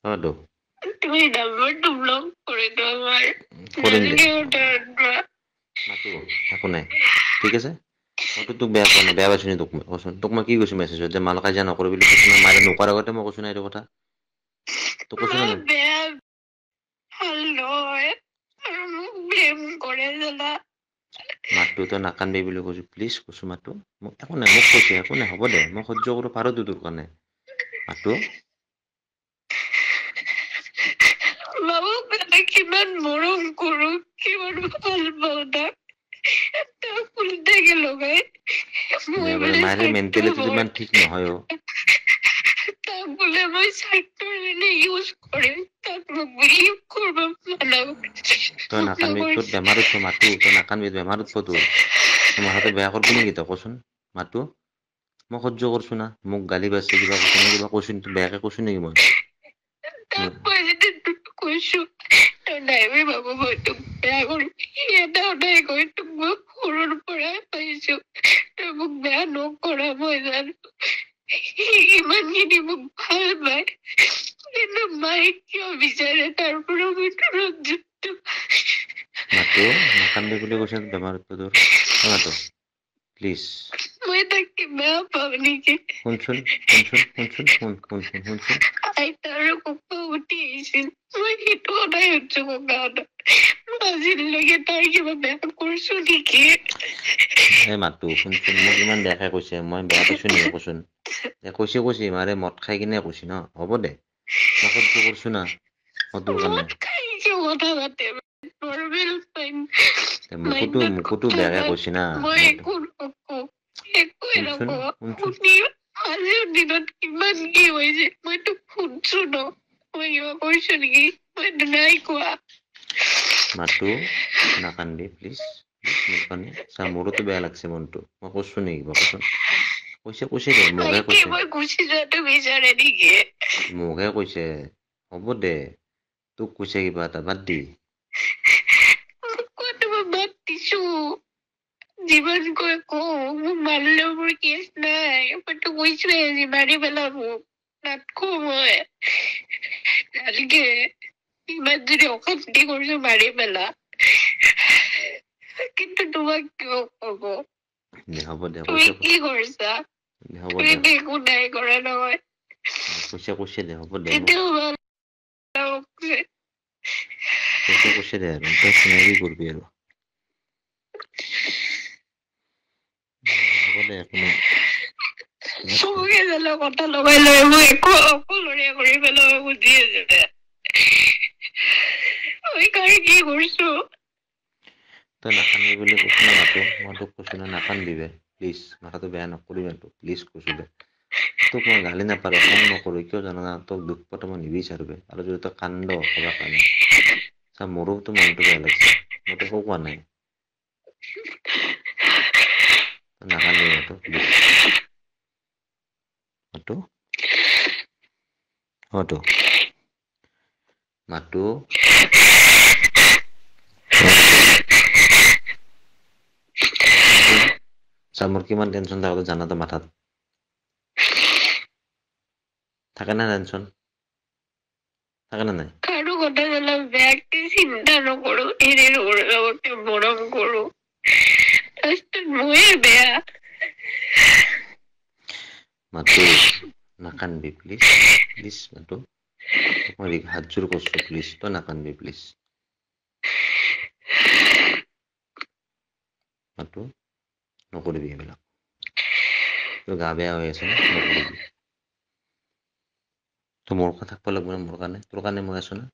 হয়তো তুমি নাম্বাৰটো ব্লক কৰি দিও আমাৰ কৰিম দে নালাগে মাতো একো নাই ঠিক আছে মইতো তোক বেয়া পোৱা নাই বেয়া পাইছো নি তোক মই কচোন তোক মই কি কৈছো মেছেজত যে মাল কাজিয়া নকৰো বুলি কৈছো না মাৰে নোকোৱাৰ আগতে মই কৈছো না এইটো কথা তোক কৈছো না নাই বেয়া ভাল নহয় আৰু মোক ব্লেম কৰে জানা মাতো তই নাকান্দিবি বুলি কৈছো প্লিজ কৈছো মাতো মোক একো নাই মোক কৈছে একো নাই হ'ব দে মই সহ্য কৰিব পাৰোতো তোৰ কাৰণে মাতো বাবুক মানে কিমান মৰম কৰো কিমান ভাল পাওঁ তাক ফুলটাকে লগাই মই বোলে মাৰে মেণ্টেলিটিটো ইমান ঠিক নহয় অ তাক বোলে মই চাইটৰ এনে ইউজ কৰিম তাক মোক বিলিভ কৰিব মানাও তই নাকান্দিবি তোৰ বেমাৰ উঠব মাতো তই নাকান্দিবি বেমাৰ উঠব তোৰ মাথাটো বেয়া কৰবি নেকি তই কচোন মাতো মই সহ্য কৰছো না মোক গালি পাৰছে কিবা কৈছে মই কিবা কৈছো নেকি বেয়াকে কৈছো নেকি মই তাক মই যদি তোক কৈছো তই নাইবি বাবু মই তোক বেয়া কৰিম এটা সদায় কৈ তোক মই সৰুৰ পৰাই পাইছো তই মোক বেয়া নকৰা মই জানো ইমানখিনি মোক ভাল পায় কিন্তু মায়ে কিয় বিচাৰে তাৰ পৰা মই দূৰত যুক্ত মাতো নাকান্দি বুলি কৈছে বেমাৰ উঠব তোৰ মাতো প্লিজ মই তাকে বেয়া পাওঁ নেকি শুনছোন আইতাৰো কপা উঠি আহিছিল মই সেইটো সদায় শুনছো ককাহঁতক আজিলৈকে তাই কিবা বেয়া কৰিছো নেকি এই মাতো শুনচোন মোক ইমান বেয়াকে কৈছে মই বেয়া পাইছো নেকি কচোন কৈছে মাৰে মদ খাই কিনে কৈছে ন হ'ব দে মই সহ্য কৰছো না মই তোৰ কাৰণে মোকোতো বেয়াকে কৈছে না আজিৰ দিনত কিমান কি হৈছে মই তোক শুনছো ন মই কিবা কৈছো নেকি মই নাই কোৱা মাতো নাকান্দি প্লিজ মোৰ কাৰণে চা মোৰোতো বেয়া লাগছে মনটো মই কৈছো নেকি কচোন কৈছে দে মোকে কৈছে মই গুচি যোৱাটো বিচাৰে নেকি মোকে কৈছে হ'ব দে তোক কৈছে কিবা এটা বাদ দি বাদ দিছো যিমান কৈ কওঁ মোক মাৰিলেও মোৰ কেছ নাই মইতো কৈছোৱে আজি মাৰি পেলাব নাটকো মই নালগে ইমান যদি অশান্তি কৰিছো মাৰি পেলা কিন্তু তোমাক কিয় কব হ'ব দে তুমি কি কৰিছা তুমি একো নাই কৰা নহয় কৈছে দে হ'ব দে কৈছে দে আৰু তই চিনাকি কৰবি আৰু হ'ব দে একো নাই চবকে জানো কথা লগাই লৈ মই একো অকলশৰীয়া কৰি পেলাব বুদ্ধি আছে মই কি কৰিছো তই নাকান্দিবি বুলি কৈছো না মাতো মই তোক কৈছো না নাকান্দিবি প্লিজ মাথাটো বেয়া নকৰিবি প্লিজ কৈছো দে তোক মই গালি নাপাৰো খং নকৰো কিয় জানা না তোক দুখ পোৱাটো মই নিবিচাৰো আৰু যদি তই কান্দ হবা কাৰণে চা মোৰোতো মনটো বেয়া লাগছে মইতো একো কোৱা নাই নাকান্দিবি মাতো প্লিজ মাতো চা মোৰ কিমান টেনচন থাকে জানাতো মাথাত থাকে না টেনচন থাকে না নাই কাৰো কথা জানো বেয়াকে চিন্তা নকৰো এনে লগতে মৰম কৰো ময়ে বেয়া মাতো নাকান্দিবি প্লিজ মাতো মই হাত জোৰ কৰিছো প্লিজ তই নাকান্দিবি প্লিজ মাতো নকৰিবি এইবিলাক তোৰ গা বেয়া হৈ আছে না নকৰিবি তই মোৰ কথা থাকিব লাগিব না মোৰ কাৰণে তোৰ কাৰণে মই আছো না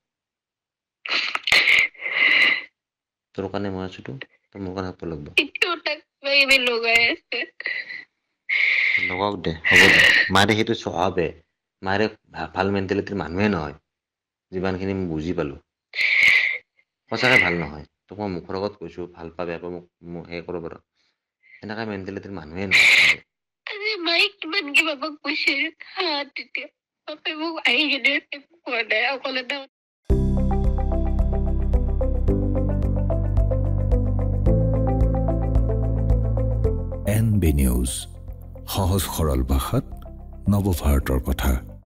তোৰ কাৰণে মই আছো তই মোৰ কাৰণে থাকিব লাগিব লগাওক দে হ'ব দে মাৰে সেইটো স্বভাৱে মাৰে ভাল মেণ্টেলিটিৰ মানুহে নহয় যিমানখিনি মই বুজি পালো সঁচাকে ভাল নহয় তোক মই মুখৰ আগত কৈছো ভাল পা বেয়া পা মোক সেই কৰিব পাৰ এনেকা মেণ্টেলিটিৰ মানুহে নহয় মায়ে কিমান কিবা কৈছে তেতিয়া বাপে মোক আহি কিনে কোৱা নাই অকল এটা NB নিউজ সহজ সৰল ভাষাত নৱভাৰতৰ কথা।